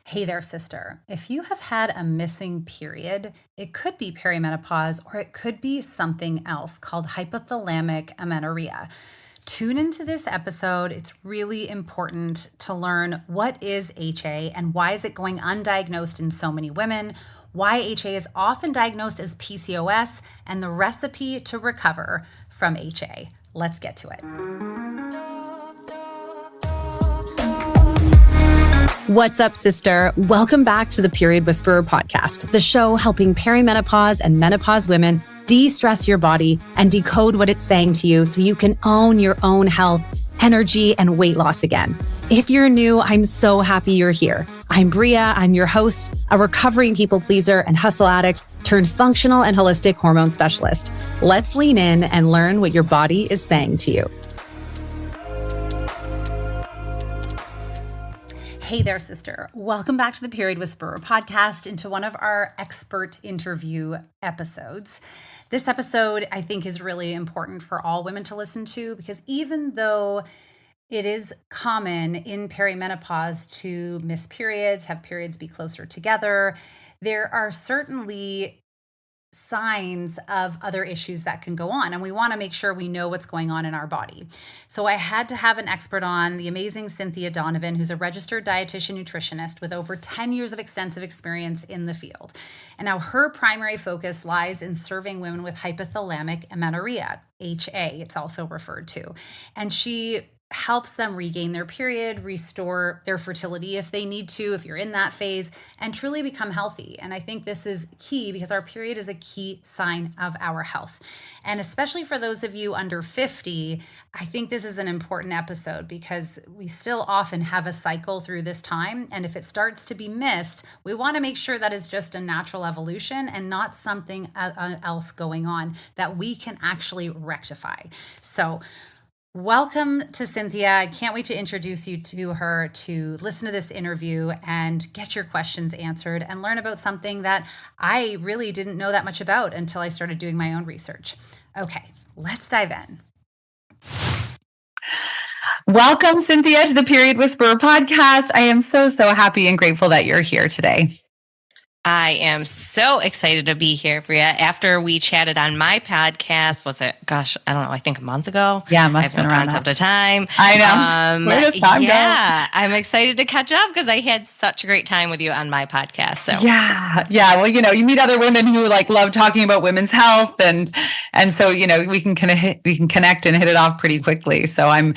Hey there, sister. If you have had a missing period, it could be perimenopause or it could be something else called hypothalamic amenorrhea. Tune into this episode. It's really important to learn what is HA and why is it going undiagnosed in so many women, why HA is often diagnosed as PCOS, and the recipe to recover from HA. Let's get to it. What's up, sister? Welcome back to the Period Whisperer podcast, the show helping perimenopause and menopause women de-stress your body and decode what it's saying to you so you can own your own health, energy, and weight loss again. If you're new, I'm so happy you're here. I'm Bria. I'm your host, a recovering people pleaser and hustle addict turned functional and holistic hormone specialist. Let's lean in and learn what your body is saying to you. Hey there, sister. Welcome back to the Period Whisperer podcast, into one of our expert interview episodes. This episode, I think, is really important for all women to listen to because even though it is common in perimenopause to miss periods, have periods be closer together, there are certainly signs of other issues that can go on. And we want to make sure we know what's going on in our body. So I had to have an expert on, the amazing Cynthia, who's a registered dietitian nutritionist with over 10 years of extensive experience in the field. And now her primary focus lies in serving women with hypothalamic amenorrhea, HA, it's also referred to. And she helps them regain their period, restore their fertility if they need to, if you're in that phase, and truly become healthy. And I think this is key because our period is a key sign of our health. And especially for those of you under 50, I think this is an important episode because we still often have a cycle through this time. And if it starts to be missed, we want to make sure that is just a natural evolution and not something else going on that we can actually rectify. So welcome to Cynthia. I can't wait to introduce you to her, to listen to this interview and get your questions answered and learn about something that I really didn't know that much about until I started doing my own research. Okay, let's dive in. Welcome, Cynthia, to the Period Whisperer podcast. I am so happy and grateful that you're here today. I am so excited to be here, Bria. After we chatted on my podcast, was it, gosh, I don't know, I think a month ago? Yeah, I have no concept of time. I know. Where does time go? I'm excited to catch up because I had such a great time with you on my podcast. So Yeah. Well, you meet other women who love talking about women's health, and so we can connect and hit it off pretty quickly. So I'm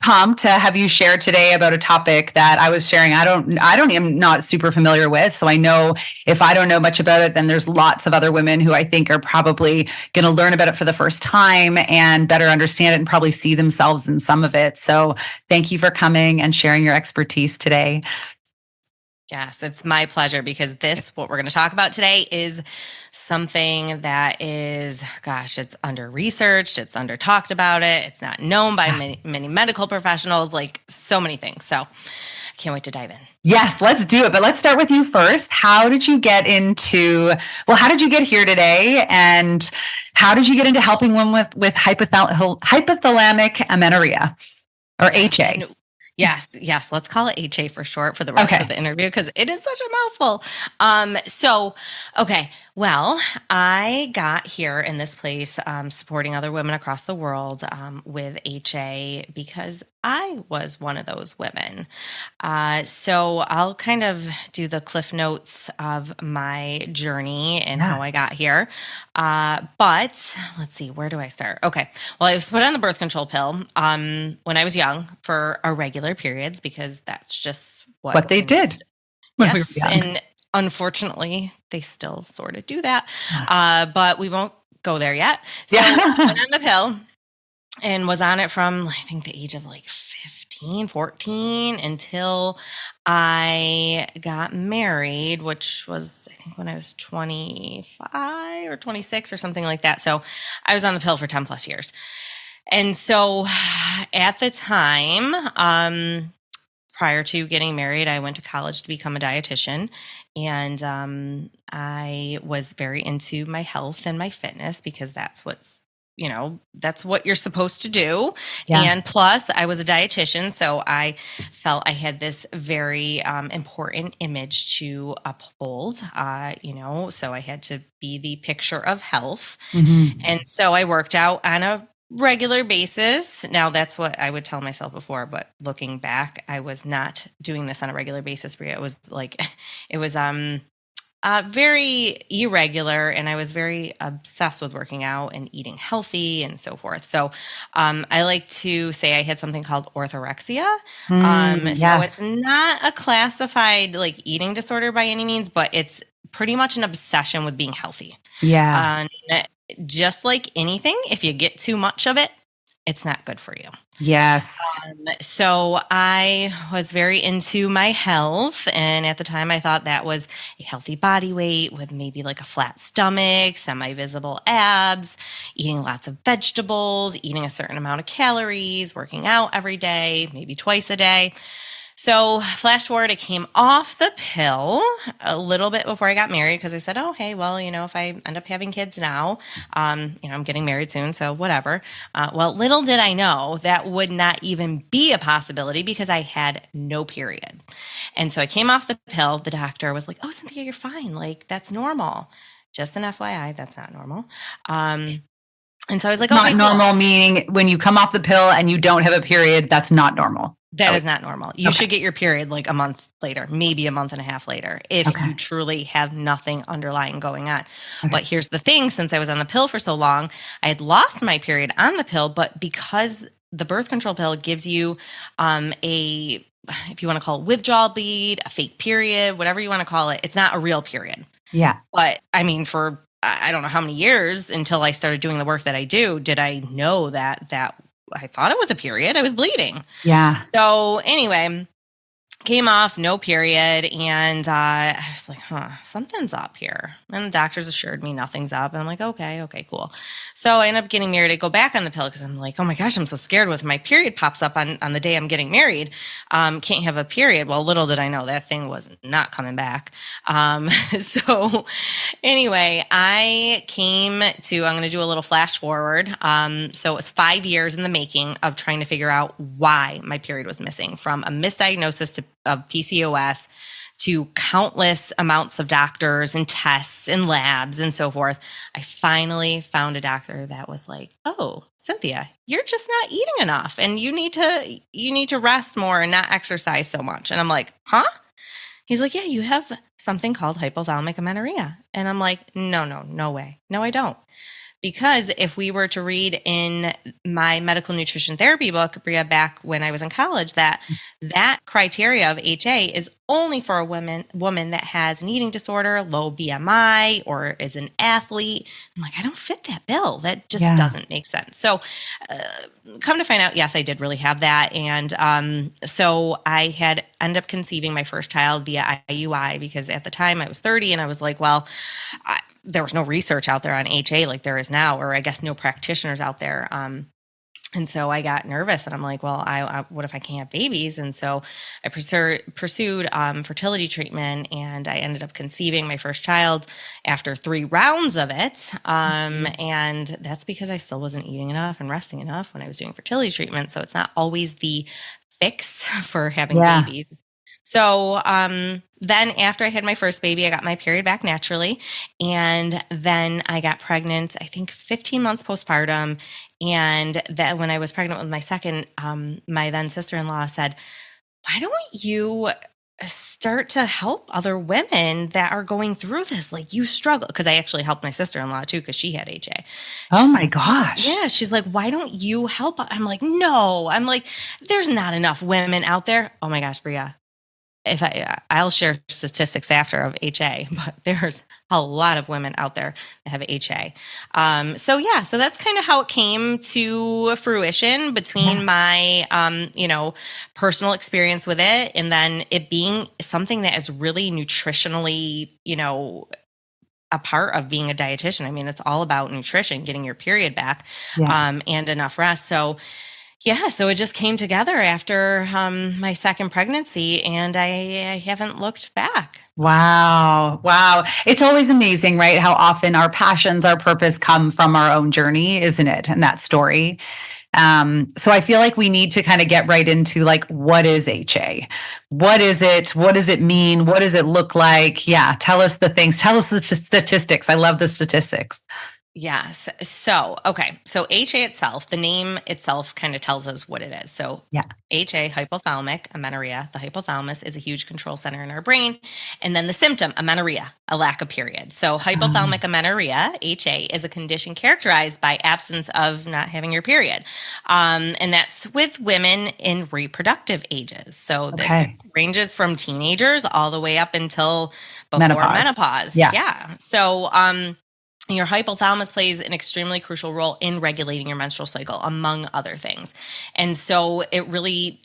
pumped to have you share today about a topic that I was sharing. I'm not super familiar with, so I know if I don't know much about it, then there's lots of other women who I think are probably going to learn about it for the first time and better understand it and probably see themselves in some of it. So thank you for coming and sharing your expertise today. Yes, it's my pleasure because what we're going to talk about today is something that is, it's under researched, it's under talked about it's not known by many medical professionals, so many things. So I can't wait to dive in. Yes, let's do it. But let's start with you first. How did you get here today? And how did you get into helping women with hypothalamic amenorrhea or HA? Yes. Let's call it HA for short for the rest of the interview because it is such a mouthful. Well, I got here in this place supporting other women across the world with HA because I was one of those women. So I'll kind of do the cliff notes of my journey and how I got here. But let's see, where do I start? Okay. Well, I was put on the birth control pill when I was young for irregular periods because that's just what they did. Yes, and unfortunately, they still sort of do that, but we won't go there yet. So I went on the pill and was on it from, I think, the age of 15, 14 until I got married, which was, I think, when I was 25 or 26 or something like that. So I was on the pill for 10 plus years. And so at the time, prior to getting married, I went to college to become a dietitian, and I was very into my health and my fitness because that's what's that's what you're supposed to do. Yeah. And plus I was a dietitian, so I felt I had this very important image to uphold, so I had to be the picture of health. Mm-hmm. And so I worked out on a regular basis. Now that's what I would tell myself before, but looking back, I was not doing this on a regular basis. It was like, it was, very irregular, and I was very obsessed with working out and eating healthy and so forth. So I like to say I had something called orthorexia. So it's not a classified like eating disorder by any means, but it's pretty much an obsession with being healthy. Yeah. Just like anything, if you get too much of it, it's not good for you. Yes. So I was very into my health. And at the time I thought that was a healthy body weight with maybe like a flat stomach, semi-visible abs, eating lots of vegetables, eating a certain amount of calories, working out every day, maybe twice a day. So flash forward, I came off the pill a little bit before I got married because I said, oh, hey, well, if I end up having kids now, I'm getting married soon, so whatever. Well, little did I know that would not even be a possibility because I had no period. And so I came off the pill. The doctor was like, oh, Cynthia, you're fine. Like, that's normal. Just an FYI, that's not normal. And so I was like, okay, not normal, meaning when you come off the pill and you don't have a period, that's not normal. That is not normal. You should get your period like a month later, maybe a month and a half later, if you truly have nothing underlying going on. But here's the thing, since I was on the pill for so long, I had lost my period on the pill, but because the birth control pill gives you if you want to call it withdrawal bleed, a fake period, whatever you want to call it, it's not a real period. Yeah. But I mean, for I don't know how many years until I started doing the work that I do, did I know that I thought it was a period. I was bleeding. Yeah. So anyway, came off, no period. And I was like, something's up here. And the doctors assured me nothing's up. And I'm like, okay, cool. So I end up getting married. I go back on the pill because I'm like, oh my gosh, I'm so scared with my period pops up on the day I'm getting married. Can't have a period. Well, little did I know that thing was not coming back. So anyway, I'm going to do a little flash forward. So it was 5 years in the making of trying to figure out why my period was missing, from a misdiagnosis of PCOS to countless amounts of doctors and tests and labs and so forth. I finally found a doctor that was like, oh, Cynthia, you're just not eating enough and you need to rest more and not exercise so much. And I'm like, huh? He's like, yeah, you have something called hypothalamic amenorrhea. And I'm like, no way. No, I don't. Because if we were to read in my medical nutrition therapy book, Bria, back when I was in college, that criteria of HA is only for a woman that has an eating disorder, low BMI, or is an athlete. I'm like, I don't fit that bill. That just doesn't make sense. So come to find out, yes, I did really have that. And so I had ended up conceiving my first child via IUI because at the time I was 30 and I was like, well, there was no research out there on HA like there is now, or I guess no practitioners out there. And so I got nervous and I'm like, well, what if I can't have babies? And so I pursued fertility treatment, and I ended up conceiving my first child after 3 rounds of it. And that's because I still wasn't eating enough and resting enough when I was doing fertility treatment. So it's not always the fix for having babies. So then after I had my first baby, I got my period back naturally. And then I got pregnant, I think 15 months postpartum. And that when I was pregnant with my second, my then sister-in-law said, why don't you start to help other women that are going through this? Like, you struggle. Because I actually helped my sister-in-law too, because she had HA. Oh my gosh. Yeah. She's like, why don't you help? I'm like, no. I'm like, there's not enough women out there. Oh my gosh, Bria. I'll share statistics after of HA, but there's a lot of women out there that have HA. So that's kind of how it came to fruition between my, personal experience with it, and then it being something that is really nutritionally, a part of being a dietitian. I mean, it's all about nutrition, getting your period back, and enough rest. So Yeah, so it just came together after my second pregnancy, and I haven't looked back. Wow. Wow. It's always amazing, right? How often our passions, our purpose come from our own journey, isn't it? And that story. So I feel like we need to kind of get right into like, what is HA? What is it? What does it mean? What does it look like? Yeah. Tell us the things. Tell us the statistics. I love the statistics. Yes. So, okay. So HA itself, the name itself kind of tells us what it is. So Yeah. HA, hypothalamic amenorrhea, the hypothalamus is a huge control center in our brain. And then the symptom, amenorrhea, a lack of period. So hypothalamic amenorrhea, HA, is a condition characterized by absence of not having your period. And that's with women in reproductive ages. So this ranges from teenagers all the way up until before menopause. Yeah. So, your hypothalamus plays an extremely crucial role in regulating your menstrual cycle, among other things. And so it really,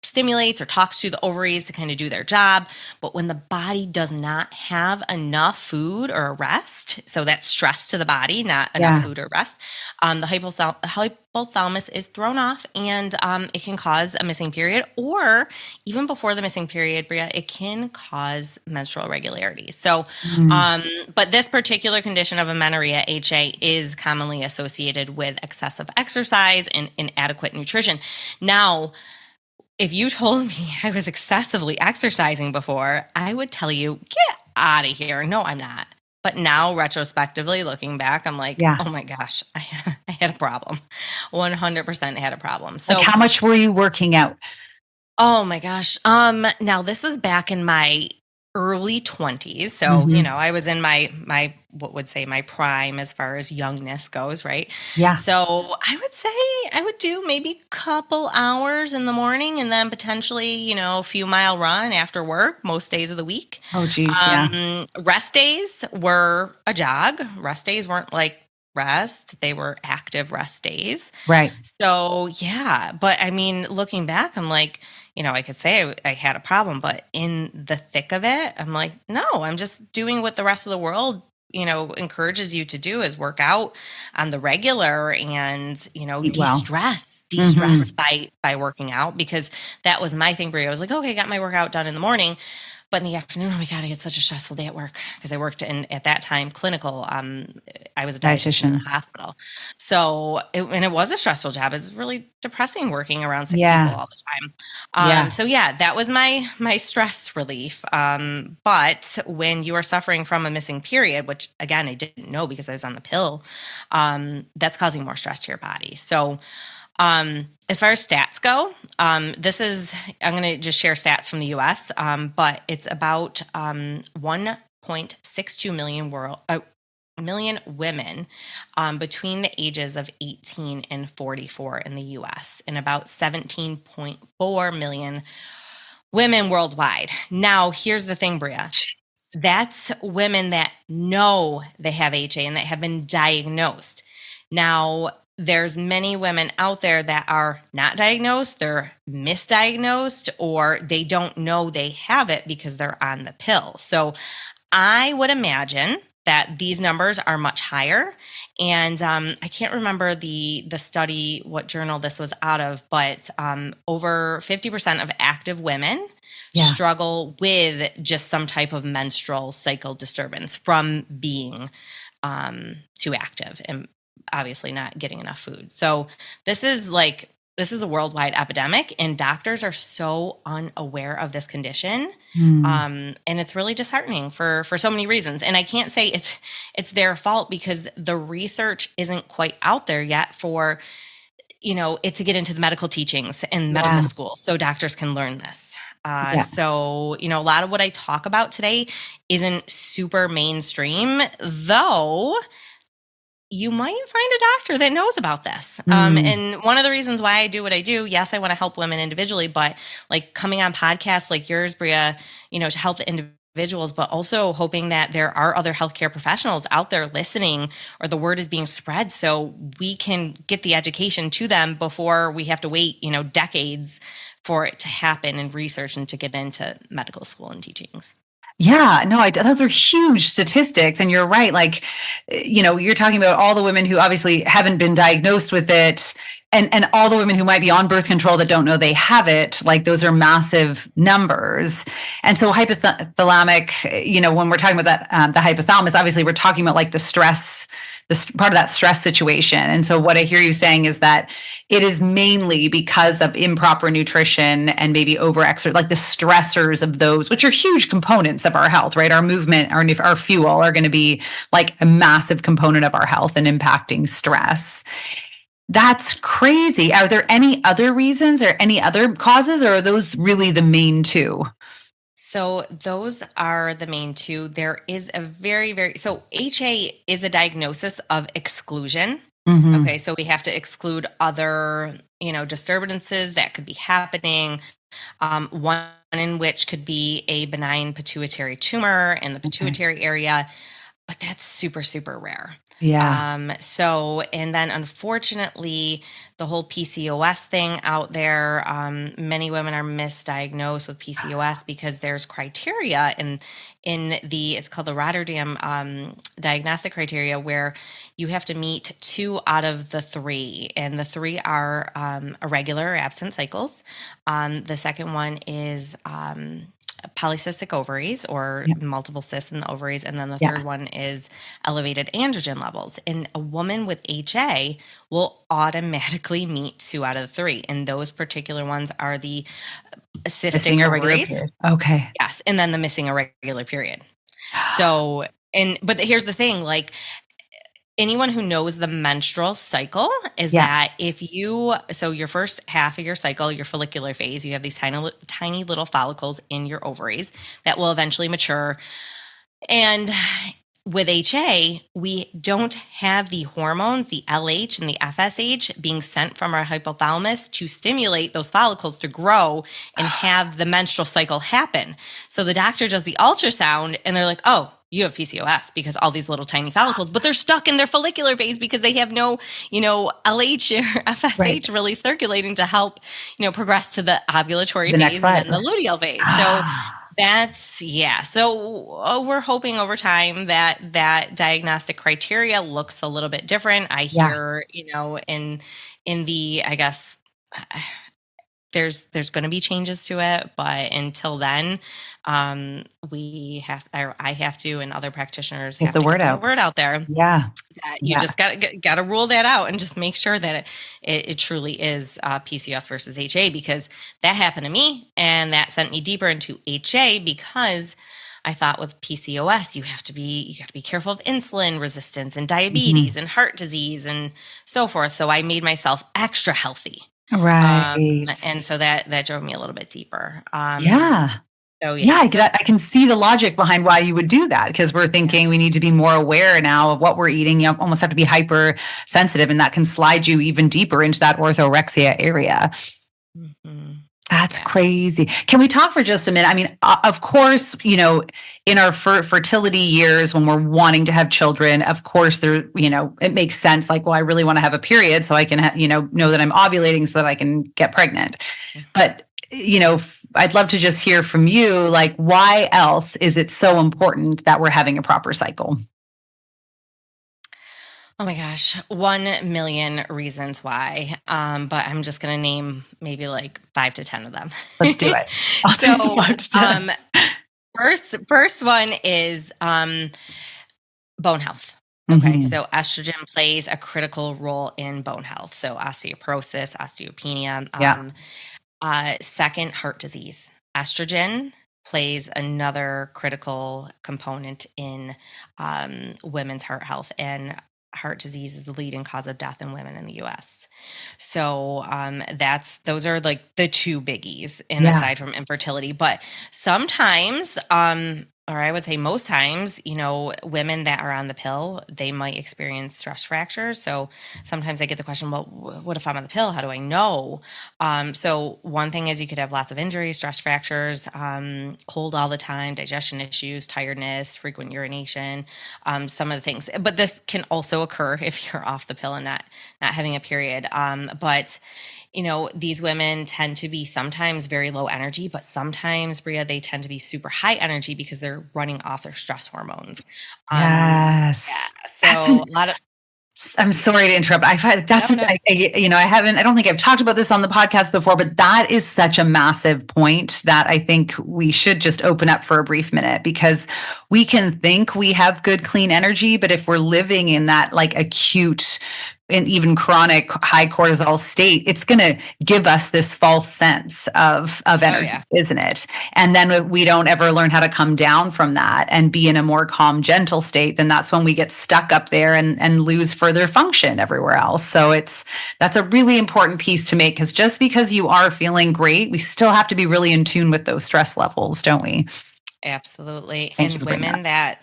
stimulates or talks to the ovaries to kind of do their job. But when the body does not have enough food or rest, so that's stress to the body, not enough food or rest, the hypothalamus is thrown off, and it can cause a missing period, or even before the missing period, Bria, it can cause menstrual irregularities. So, but this particular condition of amenorrhea, HA, is commonly associated with excessive exercise and inadequate nutrition. Now, if you told me I was excessively exercising before, I would tell you, get out of here. No, I'm not. But now, retrospectively, looking back, I'm like, oh my gosh, I had a problem. 100% had a problem. So, like, how much were you working out? Oh my gosh. Now this is back in my early 20s. So, I was in my prime as far as youngness goes, right? Yeah. So I would say I would do maybe a couple hours in the morning, and then potentially, a few mile run after work most days of the week. Oh, geez. Rest days were a jog. Rest days weren't like rest. They were active rest days. Right. So, yeah. But I mean, looking back, I'm like, I could say I had a problem, but in the thick of it, I'm like, no, I'm just doing what the rest of the world, encourages you to do, is work out on the regular and, de-stress by working out, because that was my thing, Bria. I was like, okay, got my workout done in the morning. But in the afternoon, oh my God, I had such a stressful day at work, because I worked at that time, clinical. I was a dietitian in the hospital. So, it was a stressful job. It's really depressing working around sick people all the time. So that was my stress relief. But when you are suffering from a missing period, which again, I didn't know because I was on the pill, that's causing more stress to your body. So, as far as stats go, I'm going to just share stats from the US, but it's about 1.62 million women between the ages of 18 and 44 in the US, and about 17.4 million women worldwide. Now, here's the thing, Bria. That's women that know they have HA and that have been diagnosed. Now, there's many women out there that are not diagnosed, they're misdiagnosed, or they don't know they have it because they're on the pill. So I would imagine that these numbers are much higher. And I can't remember the study, what journal this was out of, but over 50% of active women struggle with just some type of menstrual cycle disturbance from being too active and obviously not getting enough food. So this is a worldwide epidemic, and doctors are so unaware of this condition. And it's really disheartening for so many reasons. And I can't say it's their fault, because the research isn't quite out there yet for, it to get into the medical teachings and medical school, so doctors can learn this. So, a lot of what I talk about today isn't super mainstream, though you might find a doctor that knows about this. And one of the reasons why I do what I do, yes, I want to help women individually, but like coming on podcasts like yours, Bria, to help the individuals, but also hoping that there are other healthcare professionals out there listening, or the word is being spread, so we can get the education to them before we have to wait, decades for it to happen and research and to get into medical school and teachings. Yeah, no, those are huge statistics. And you're right. Like, you're talking about all the women who obviously haven't been diagnosed with it. and all the women who might be on birth control that don't know they have it, like those are massive numbers. And so hypothalamic, when we're talking about that, the hypothalamus, obviously we're talking about like the stress, part of that stress situation. And so what I hear you saying is that it is mainly because of improper nutrition and maybe overexercise, like the stressors of those, which are huge components of our health, right? Our movement, our fuel are going to be like a massive component of our health and impacting stress. That's crazy. Are there any other reasons or any other causes, or are those really the main two? So those are the main two. There is a so HA is a diagnosis of exclusion. Mm-hmm. Okay. So we have to exclude other, disturbances that could be happening. One in which could be a benign pituitary tumor in the pituitary area, but that's super, super rare. Yeah. And then unfortunately, the whole PCOS thing out there, many women are misdiagnosed with PCOS because there's criteria in it's called the Rotterdam diagnostic criteria, where you have to meet 2 out of the 3, and the 3 are irregular or absent cycles. The second one is polycystic ovaries, or multiple cysts in the ovaries. And then the third one is elevated androgen levels. And a woman with HA will automatically meet 2 out of the 3. And those particular ones are the cystic ovaries. Okay. Yes. And then the missing irregular period. But here's the thing, like, anyone who knows the menstrual cycle is that your first half of your cycle, your follicular phase, you have these tiny little follicles in your ovaries that will eventually mature. And with HA, we don't have the hormones, the LH and the FSH, being sent from our hypothalamus to stimulate those follicles to grow and have the menstrual cycle happen. So the doctor does the ultrasound and they're like, oh, you have PCOS because all these little tiny follicles, but they're stuck in their follicular phase because they have no, LH or FSH really circulating to help, progress to the ovulatory phase and then the luteal phase. So So we're hoping over time that diagnostic criteria looks a little bit different. I hear, in the, I guess, there's going to be changes to it, but until then, I have to, and other practitioners have to get the word out there. Yeah. That you just got to rule that out and just make sure that it truly is PCOS versus HA, because that happened to me and that sent me deeper into HA, because I thought with PCOS, you got to be careful of insulin resistance and diabetes and heart disease and so forth. So I made myself extra healthy. Right. And so that drove me a little bit deeper. So I can see the logic behind why you would do that, because we're thinking we need to be more aware now of what we're eating. You almost have to be hypersensitive, and that can slide you even deeper into that orthorexia area. Mm-hmm. That's crazy. Can we talk for just a minute? I mean, of course, in our fertility years when we're wanting to have children, of course, there, it makes sense. Like, well, I really want to have a period so I can, know that I'm ovulating so that I can get pregnant. Mm-hmm. But, I'd love to just hear from you, like, why else is it so important that we're having a proper cycle? Oh my gosh, 1 million reasons why. But I'm just going to name maybe like 5 to 10 of them. Let's do it. First one is bone health. Okay, so estrogen plays a critical role in bone health. So osteoporosis, osteopenia. Second, heart disease. Estrogen plays another critical component in women's heart health, and heart disease is the leading cause of death in women in the U.S. So those are like the 2 biggies, and aside from infertility. But sometimes, or I would say most times, women that are on the pill, they might experience stress fractures. So sometimes I get the question, well, what if I'm on the pill? How do I know? So one thing is you could have lots of injuries, stress fractures, cold all the time, digestion issues, tiredness, frequent urination, some of the things. But this can also occur if you're off the pill and not having a period. But these women tend to be sometimes very low energy, but sometimes, Bria, they tend to be super high energy because they're running off their stress hormones. Yes. So a lot of I'm sorry to interrupt. I've had that's No, no. I don't think I've talked about this on the podcast before, but that is such a massive point that I think we should just open up for a brief minute, because we can think we have good, clean energy, but if we're living in that like acute and even chronic high cortisol state, it's going to give us this false sense of energy, isn't it? And then we don't ever learn how to come down from that and be in a more calm, gentle state. Then that's when we get stuck up there and lose further function everywhere else. So that's a really important piece to make, because just because you are feeling great, we still have to be really in tune with those stress levels, don't we? Absolutely. And women that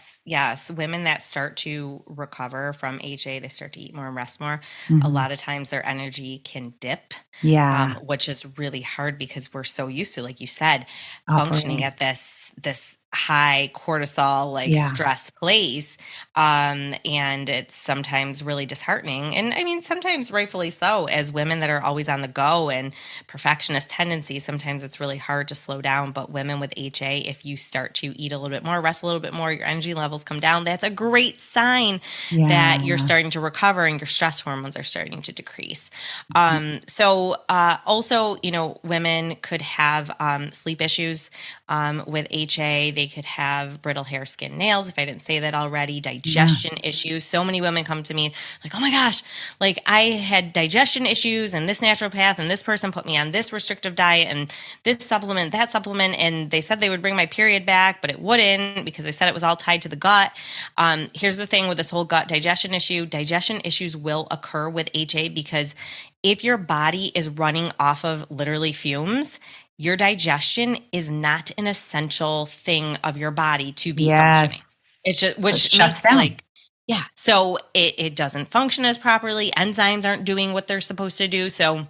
start to recover from HA, they start to eat more and rest more. Mm-hmm. A lot of times their energy can dip, which is really hard because we're so used to, like you said, functioning at this high cortisol, stress place. And it's sometimes really disheartening. And I mean, sometimes rightfully so, as women that are always on the go and perfectionist tendencies, sometimes it's really hard to slow down. But women with HA, if you start to eat a little bit more, rest a little bit more, your energy levels come down, that's a great sign that you're starting to recover and your stress hormones are starting to decrease. So also, women could have sleep issues with HA. They could have brittle hair, skin, nails, if I didn't say that already, digestion issues. So many women come to me like, oh my gosh, like I had digestion issues and this naturopath and this person put me on this restrictive diet and this supplement, that supplement. And they said they would bring my period back, but it wouldn't, because they said it was all tied to the gut. Here's the thing with this whole gut digestion issue. Digestion issues will occur with HA because if your body is running off of literally fumes, your digestion is not an essential thing of your body to be functioning. It's just, which makes so it doesn't function as properly. Enzymes aren't doing what they're supposed to do. So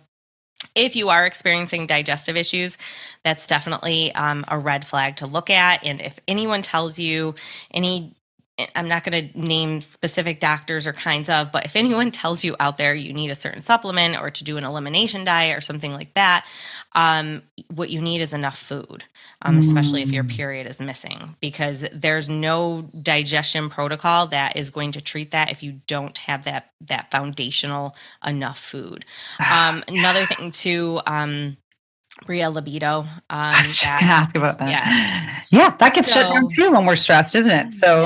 if you are experiencing digestive issues, that's definitely a red flag to look at. And if anyone tells you I'm not going to name specific doctors or kinds of, but if anyone tells you out there you need a certain supplement or to do an elimination diet or something like that, what you need is enough food, especially if your period is missing, because there's no digestion protocol that is going to treat that if you don't have that foundational enough food. Another thing too, Bria, libido. I was just going to ask about that. Yeah, that gets shut down too when we're stressed, isn't it? So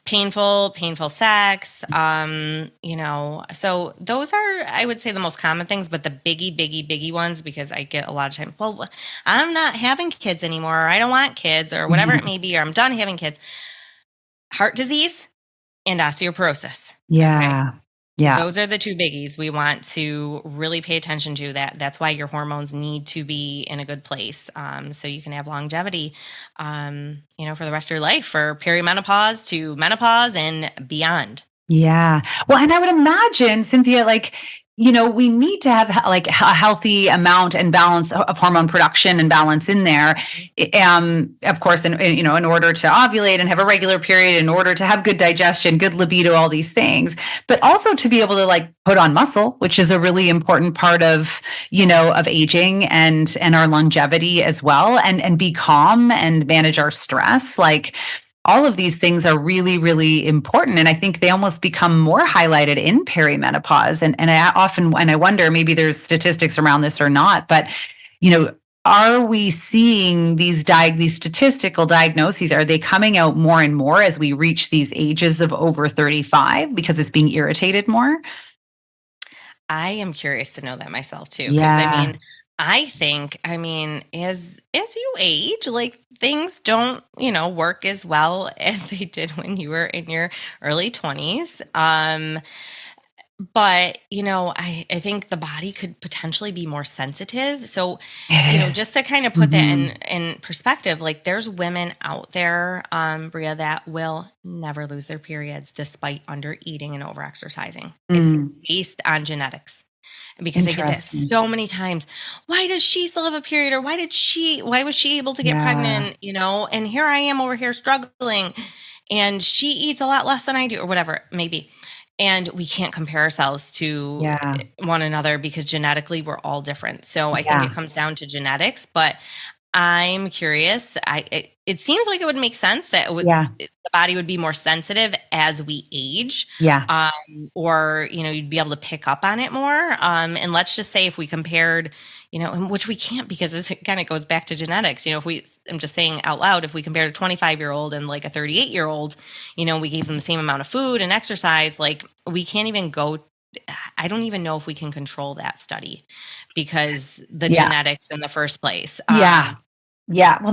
painful sex. So those are, I would say, the most common things, but the biggie ones, because I get a lot of times, well, I'm not having kids anymore, or I don't want kids, or whatever it may be, or I'm done having kids. Heart disease and osteoporosis. Yeah. Okay? Those are the two biggies we want to really pay attention to. That's why your hormones need to be in a good place, so you can have longevity, for the rest of your life, for perimenopause to menopause and beyond. Yeah. Well, and I would imagine, Cynthia, we need to have like a healthy amount and balance of hormone production and balance in there. Of course, in order to ovulate and have a regular period, in order to have good digestion, good libido, all these things, but also to be able to put on muscle, which is a really important part of aging and our longevity as well, and be calm and manage our stress. All of these things are really, really important. And I think they almost become more highlighted in perimenopause. And I wonder, maybe there's statistics around this or not, but, are we seeing these statistical diagnoses? Are they coming out more and more as we reach these ages of over 35 because it's being irritated more? I am curious to know that myself too. Because I think, as you age, things don't, work as well as they did when you were in your early 20s. But, I think the body could potentially be more sensitive. So, just to kind of put that in perspective, there's women out there, Bria, that will never lose their periods despite under eating and over exercising. It's based on genetics. Because I get that so many times. Why does she still have a period? Or why was she able to get pregnant? And here I am over here struggling, and she eats a lot less than I do, or whatever, maybe. And we can't compare ourselves to one another because genetically we're all different. So I think it comes down to genetics, but I'm curious. It seems like it would make sense that the body would be more sensitive as we age. Yeah. Or, you'd be able to pick up on it more. And let's just say if we compared, which we can't because it kind of goes back to genetics. I'm just saying out loud, if we compared a 25-year-old and like a 38-year-old, we gave them the same amount of food and exercise, like we can't even go. I don't even know if we can control that study because the genetics in the first place. Yeah. Well,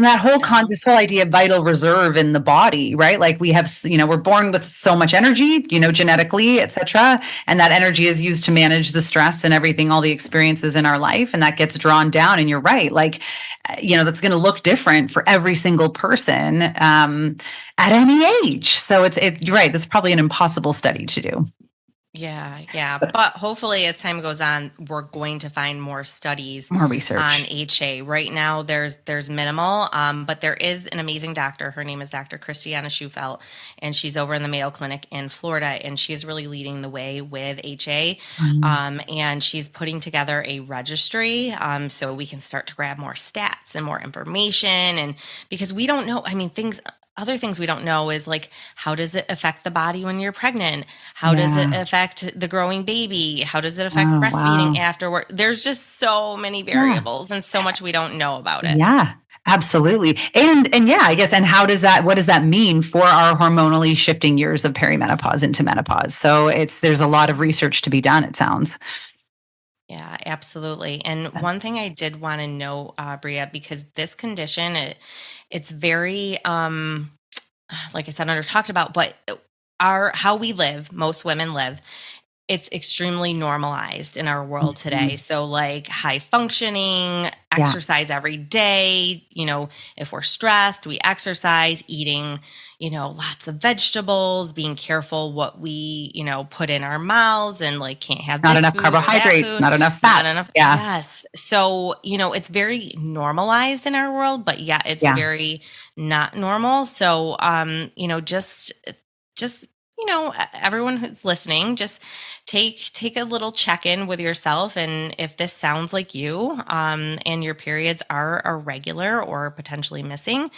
this whole idea of vital reserve in the body, right? Like we have, we're born with so much energy, genetically, et cetera. And that energy is used to manage the stress and everything, all the experiences in our life. And that gets drawn down. And you're right. Like, that's going to look different for every single person at any age. So you're right. That's probably an impossible study to do. Yeah. But hopefully as time goes on, we're going to find more studies, more research on HA. Right now there's minimal, but there is an amazing doctor. Her name is Dr. Christiana Schufelt, and she's over in the Mayo Clinic in Florida, and she is really leading the way with HA. And she's putting together a registry, so we can start to grab more stats and more information. And because we don't know, other things we don't know is like, how does it affect the body when you're pregnant? How does it affect the growing baby? How does it affect breastfeeding afterward? There's just so many variables and so much we don't know about it. Yeah, absolutely. And I guess, and what does that mean for our hormonally shifting years of perimenopause into menopause? So there's a lot of research to be done, it sounds. Yeah, absolutely. And one thing I did want to know, Bria, because this condition, it's very, like I said, under talked about, but how we live, most women live, it's extremely normalized in our world today. So like high functioning, exercise every day, if we're stressed, we exercise, eating, lots of vegetables, being careful what we, put in our mouths, and like can't have not enough carbohydrates, not enough fat. Not enough. Yeah. Yes. So, it's very normalized in our world, but it's very not normal. So, just everyone who's listening, just take a little check-in with yourself. And if this sounds like you, and your periods are irregular or potentially missing,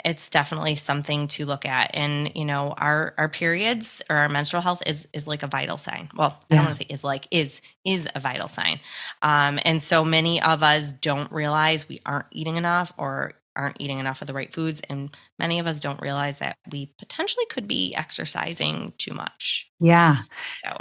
it's definitely something to look at. And, our periods or our menstrual health is like a vital sign. Well, I don't want to say is a vital sign. And so many of us don't realize we aren't eating enough or aren't eating enough of the right foods. And many of us don't realize that we potentially could be exercising too much. Yeah. So.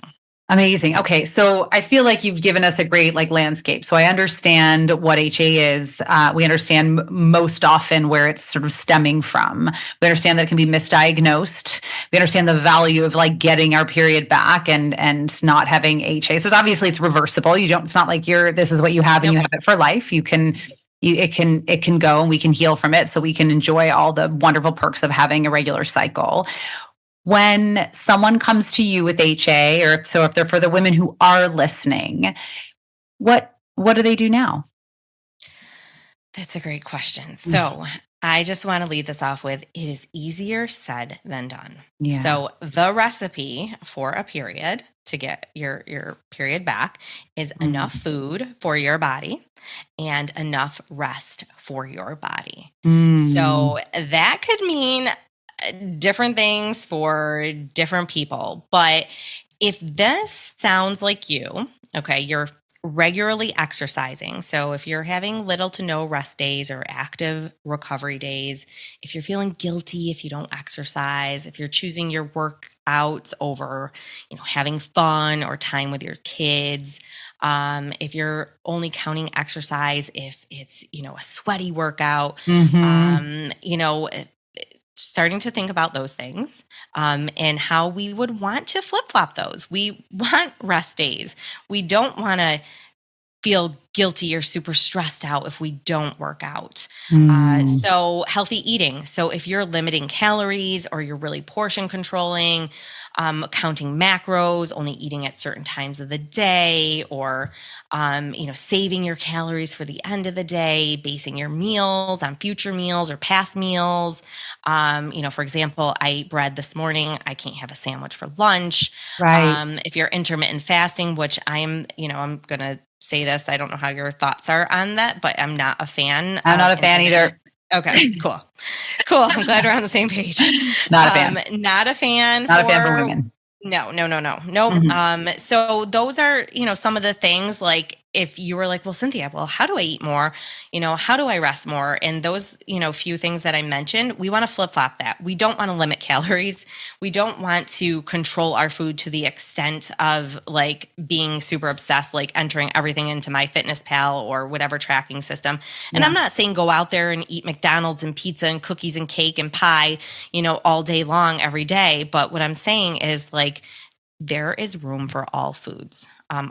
Amazing. Okay. So I feel like you've given us a great landscape. So I understand what HA is. We understand most often where it's sort of stemming from. We understand that it can be misdiagnosed. We understand the value of getting our period back and not having HA. So obviously it's reversible. It's not like this is what you have and you have it for life. It can go and we can heal from it, so we can enjoy all the wonderful perks of having a regular cycle. When someone comes to you with HA, if they're for the women who are listening, what do they do now? That's a great question. So I just want to lead this off with, it is easier said than done. Yeah. So the recipe for a period to get your period back is enough food for your body and enough rest for your body. So that could mean different things for different people. But if this sounds like you, okay, you're regularly exercising. So if you're having little to no rest days or active recovery days, if you're feeling guilty if you don't exercise, if you're choosing your workouts over, having fun or time with your kids, if you're only counting exercise if it's, a sweaty workout, starting to think about those things, and how we would want to flip-flop those. We want rest days. We don't want to feel guilty or super stressed out if we don't work out. So healthy eating. So if you're limiting calories or you're really portion controlling, counting macros, only eating at certain times of the day, or, saving your calories for the end of the day, basing your meals on future meals or past meals. For example, I ate bread this morning. I can't have a sandwich for lunch. Right. If you're intermittent fasting, which I'm going to say this. I don't know how your thoughts are on that, but I'm not a fan. I'm not a fan either. Okay, cool. Cool. I'm glad we're on the same page. Not a fan. Not a fan Not a fan for women. No. So those are, some of the things, like if you were like, well, Cynthia, well, how do I eat more? How do I rest more? And those, few things that I mentioned, we want to flip flop that. We don't want to limit calories. We don't want to control our food to the extent of like being super obsessed, like entering everything into MyFitnessPal or whatever tracking system. And I'm not saying go out there and eat McDonald's and pizza and cookies and cake and pie, all day long every day. But what I'm saying is like, there is room for all foods.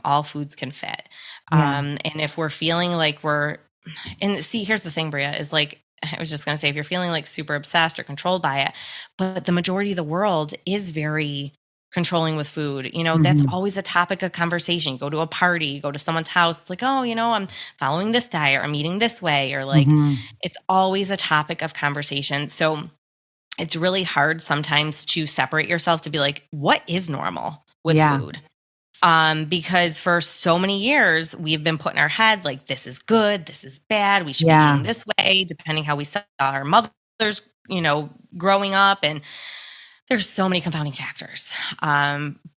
All foods can fit. And if we're feeling like here's the thing, Bria, is like, I was just going to say, if you're feeling like super obsessed or controlled by it, but the majority of the world is very controlling with food. That's always a topic of conversation. You go to a party, you go to someone's house. It's like, oh, I'm following this diet or I'm eating this way, or like, it's always a topic of conversation. So it's really hard sometimes to separate yourself to be like, what is normal with food? Because for so many years, we've been put in our head, like, this is good, this is bad, we should be eating this way, depending how we saw our mothers, growing up. And there's so many confounding factors.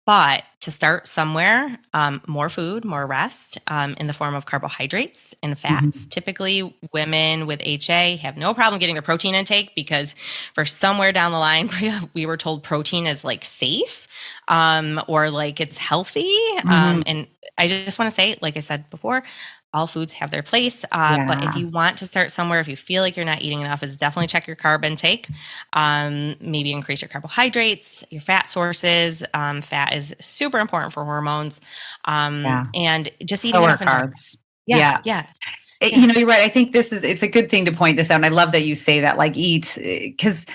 But to start somewhere, more food, more rest in the form of carbohydrates and fats. Typically, women with HA have no problem getting their protein intake because for somewhere down the line, we were told protein is like safe or like it's healthy. And I just want to say, like I said before, all foods have their place. But if you want to start somewhere, if you feel like you're not eating enough, is definitely check your carb intake. Maybe increase your carbohydrates, your fat sources. Fat is super important for hormones. And just eating enough carbs. Yeah. You're right. I think it's a good thing to point this out. And I love that you say that, like, eat, because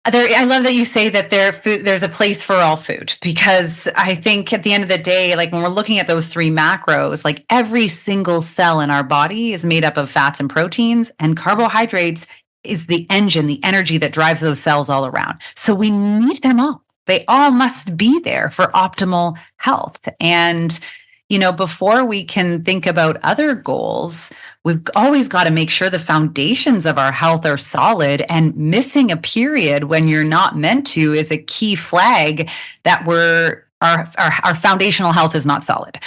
I love that you say that there's a place for all food, because I think at the end of the day, like when we're looking at those 3 macros, like every single cell in our body is made up of fats and proteins, and carbohydrates is the engine, the energy that drives those cells all around. So we need them all. They all must be there for optimal health. And before we can think about other goals, we've always got to make sure the foundations of our health are solid, and missing a period when you're not meant to is a key flag that our foundational health is not solid.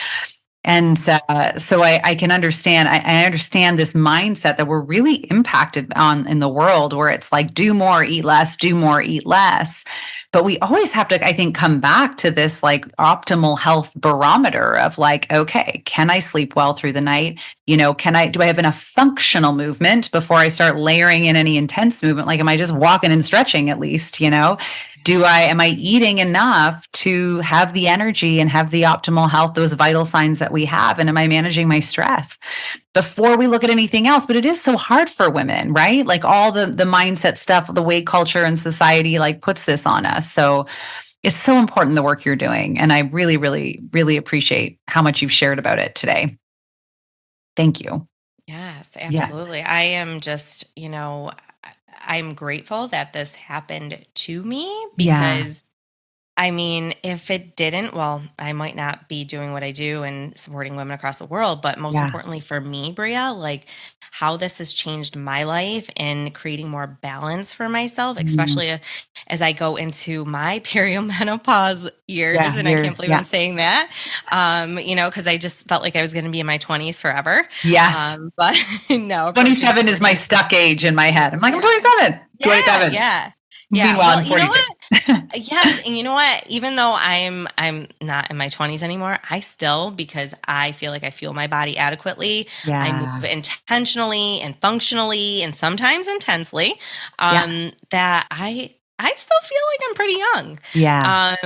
And so I can understand, I understand this mindset that we're really impacted on in the world, where it's like, do more, eat less, do more, eat less. But we always have to, I think, come back to this like optimal health barometer of like, okay, can I sleep well through the night? Do I have enough functional movement before I start layering in any intense movement? Like, am I just walking and stretching at least, am I eating enough to have the energy and have the optimal health, those vital signs that we have? And am I managing my stress before we look at anything else? But it is so hard for women, right? Like all the mindset stuff, the way culture and society like puts this on us. So it's so important, the work you're doing. And I really, really, really appreciate how much you've shared about it today. Thank you. Yes, absolutely. Yeah. I am just, I'm grateful that this happened to me, because I mean, if it didn't, well, I might not be doing what I do and supporting women across the world. But most importantly for me, Bria, like how this has changed my life and creating more balance for myself, especially as I go into my perimenopause years. And I can't believe I'm saying that, because I just felt like I was going to be in my 20s forever. Yes. But no. 27 is my stuck age in my head. I'm like, I'm 27. 27. Yeah. Meanwhile, well, you know what? Yes, and you know what? Even though I'm not in my 20s anymore, I still, because I feel like I fuel my body adequately. I move intentionally and functionally, and sometimes intensely. That I still feel like I'm pretty young. Yeah.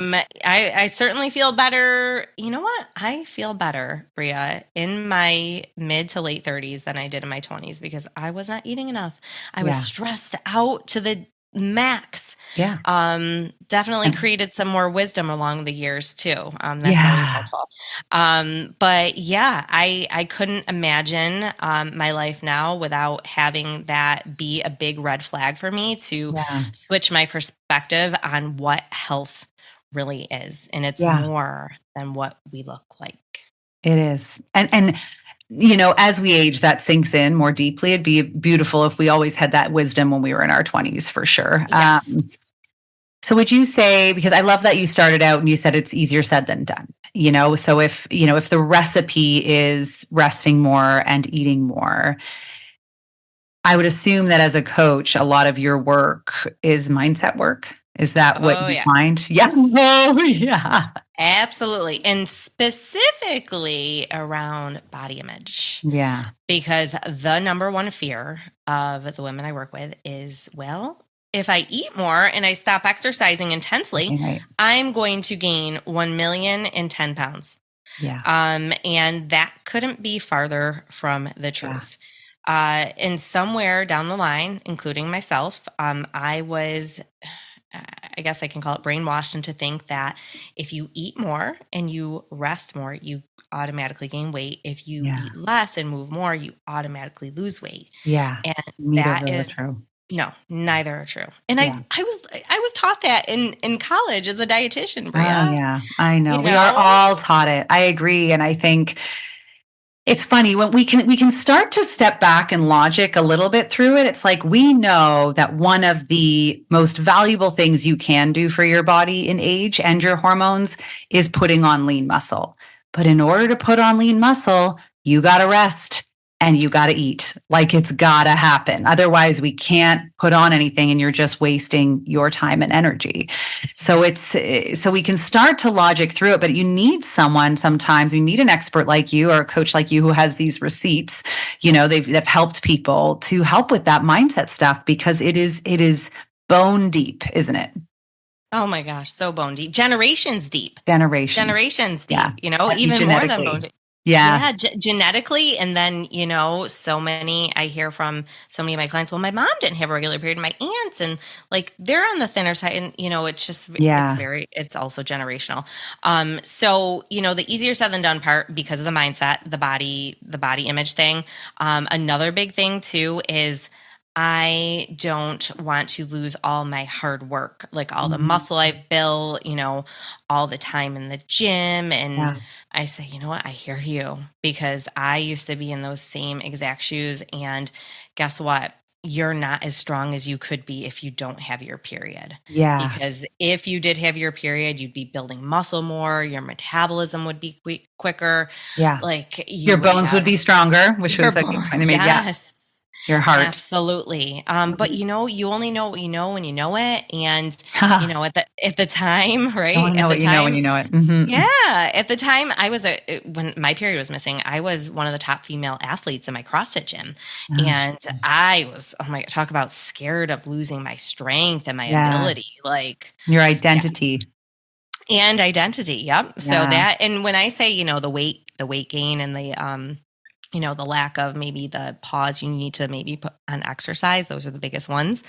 I certainly feel better. You know what? I feel better, Bria, in my mid to late 30s than I did in my 20s, because I was not eating enough. I was stressed out to the max. Definitely created some more wisdom along the years too. That's always helpful. But yeah, I couldn't imagine my life now without having that be a big red flag for me to switch my perspective on what health really is. And it's more than what we look like. It is. And as we age, that sinks in more deeply. It'd be beautiful if we always had that wisdom when we were in our 20s, for sure. Yes. So would you say, because I love that you started out and you said it's easier said than done, so if the recipe is resting more and eating more, I would assume that as a coach, a lot of your work is mindset work. Is that what you find? Yeah. Oh, yeah. Absolutely. And specifically around body image. Yeah. Because the number one fear of the women I work with is, well, if I eat more and I stop exercising intensely, Right. I'm going to gain 1,010 pounds. Yeah. And that couldn't be farther from the truth. Yeah. And somewhere down the line, including myself, I was, I guess I can call it brainwashed into think that if you eat more and you rest more, you automatically gain weight. If you eat less and move more, you automatically lose weight. Yeah. And Neither that is true. No, neither are true. And I was taught that in college as a dietitian, Bria. Oh, yeah, I know. We are all taught it. I agree. And I think it's funny when we can start to step back and logic a little bit through it. It's like, we know that one of the most valuable things you can do for your body in age and your hormones is putting on lean muscle. But in order to put on lean muscle, you got to rest. And you got to eat. Like, it's got to happen. Otherwise, we can't put on anything and you're just wasting your time and energy. So we can start to logic through it, but you need someone sometimes. You need an expert like you or a coach like you who has these receipts. They've helped people to help with that mindset stuff, because it is bone deep, isn't it? Oh my gosh, so bone deep. Generations deep. Generations deep, even more than bone deep. Yeah. Genetically. And then, so many, I hear from so many of my clients, well, my mom didn't have a regular period, my aunts, and like, they're on the thinner side. And, it's just, it's also generational. So, the easier said than done part, because of the mindset, the body image thing. Another big thing too is, I don't want to lose all my hard work, like all the muscle I've built, all the time in the gym. And I say, you know what? I hear you, because I used to be in those same exact shoes. And guess what? You're not as strong as you could be if you don't have your period. Yeah. Because if you did have your period, you'd be building muscle more. Your metabolism would be quicker. Yeah. Like your bones would be stronger, which was a good point to make. Yes. Your heart. Absolutely. But you only know what you know when you know it. And, at the time, right? You know what you know when you know it. Mm-hmm. Yeah. At the time when my period was missing, I was one of the top female athletes in my CrossFit gym. And I was, oh my God, talk about scared of losing my strength and my ability, like your identity. And identity. Yep. So that, and when I say, the weight gain and the, the lack of maybe the pause you need to maybe put on exercise, those are the biggest ones.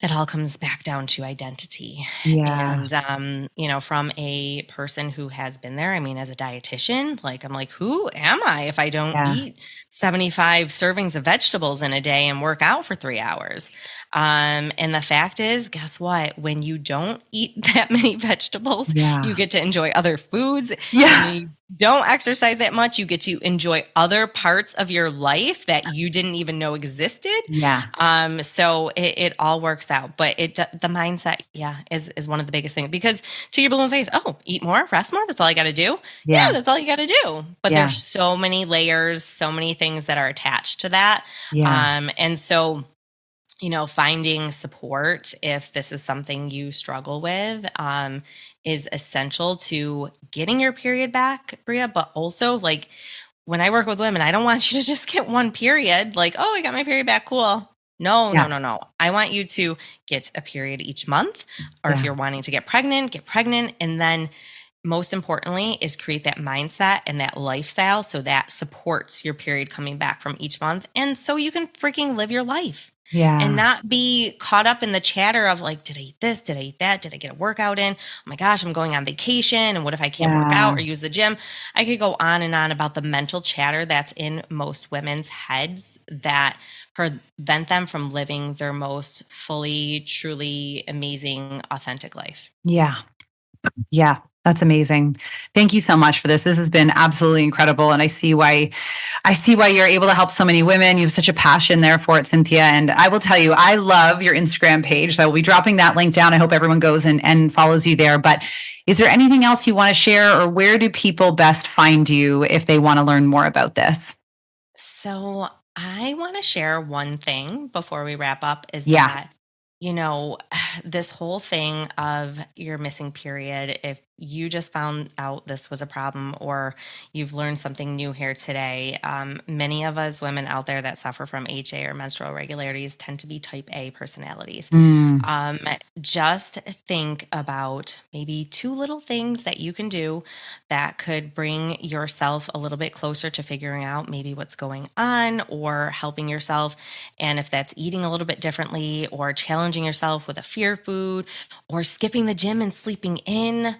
That all comes back down to identity. Yeah. And, from a person who has been there, I mean, as a dietitian, like, I'm like, who am I if I don't eat 75 servings of vegetables in a day and work out for 3 hours? And the fact is, guess what? When you don't eat that many vegetables, you get to enjoy other foods. Yeah. When you don't exercise that much, you get to enjoy other parts of your life that you didn't even know existed. Yeah. So it all works out, but the mindset, is one of the biggest things, because to your balloon face, eat more, rest more. That's all I got to do. Yeah. That's all you got to do. But there's so many layers, so many things that are attached to that. Yeah. And so, finding support, if this is something you struggle with, is essential to getting your period back, Bria. But also, like, when I work with women, I don't want you to just get one period, like, I got my period back, cool. No. I want you to get a period each month, or if you're wanting to get pregnant. And then most importantly is create that mindset and that lifestyle so that supports your period coming back from each month. And so you can freaking live your life. Yeah. And not be caught up in the chatter of like, did I eat this? Did I eat that? Did I get a workout in? Oh my gosh, I'm going on vacation. And what if I can't work out or use the gym? I could go on and on about the mental chatter that's in most women's heads that prevent them from living their most fully, truly amazing, authentic life. Yeah. Yeah. That's amazing. Thank you so much for this. This has been absolutely incredible. And I see why you're able to help so many women. You have such a passion there for it, Cynthia. And I will tell you, I love your Instagram page. So I will be dropping that link down. I hope everyone goes and follows you there. But is there anything else you want to share, or where do people best find you if they want to learn more about this? So I want to share one thing before we wrap up is that, this whole thing of your missing period, if you just found out this was a problem or you've learned something new here today, many of us women out there that suffer from HA or menstrual irregularities tend to be type A personalities. Just think about maybe 2 little things that you can do that could bring yourself a little bit closer to figuring out maybe what's going on or helping yourself. And if that's eating a little bit differently or challenging yourself with a fear food or skipping the gym and sleeping in,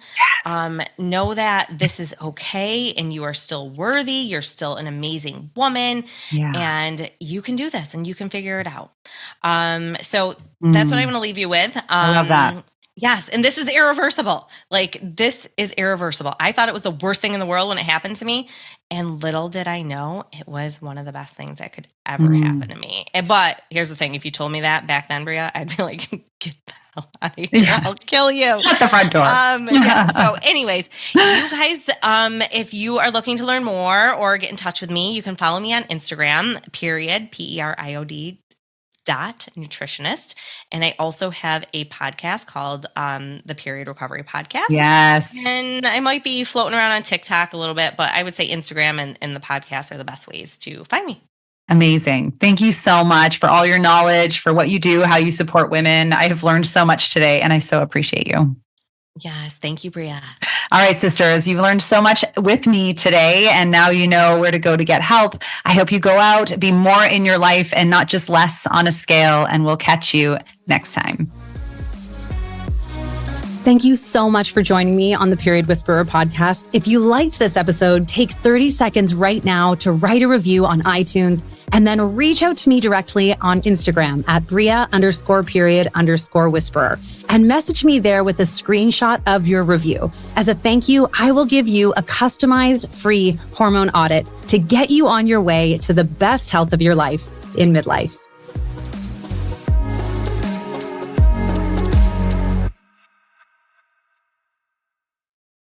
know that this is okay and you are still worthy. You're still an amazing woman and you can do this and you can figure it out. So that's what I'm going to leave you with. I love that. Yes. And this is irreversible. This is irreversible. I thought it was the worst thing in the world when it happened to me. And little did I know it was one of the best things that could ever happen to me. But here's the thing. If you told me that back then, Bria, I'd be like, get the hell out of here. Yeah. I'll kill you. At the front door. So anyways, you guys, if you are looking to learn more or get in touch with me, you can follow me on Instagram, period, Nutritionist. And I also have a podcast called the Period Recovery Podcast. Yes. And I might be floating around on TikTok a little bit, but I would say Instagram and the podcast are the best ways to find me. Amazing. Thank you so much for all your knowledge, for what you do, how you support women. I have learned so much today, and I so appreciate you. Yes. Thank you, Bria. All right, sisters, you've learned so much with me today, and now you know where to go to get help. I hope you go out, be more in your life and not just less on a scale, and we'll catch you next time. Thank you so much for joining me on the Period Whisperer podcast. If you liked this episode, take 30 seconds right now to write a review on iTunes and then reach out to me directly on Instagram at Bria_period_whisperer and message me there with a screenshot of your review. As a thank you, I will give you a customized free hormone audit to get you on your way to the best health of your life in midlife.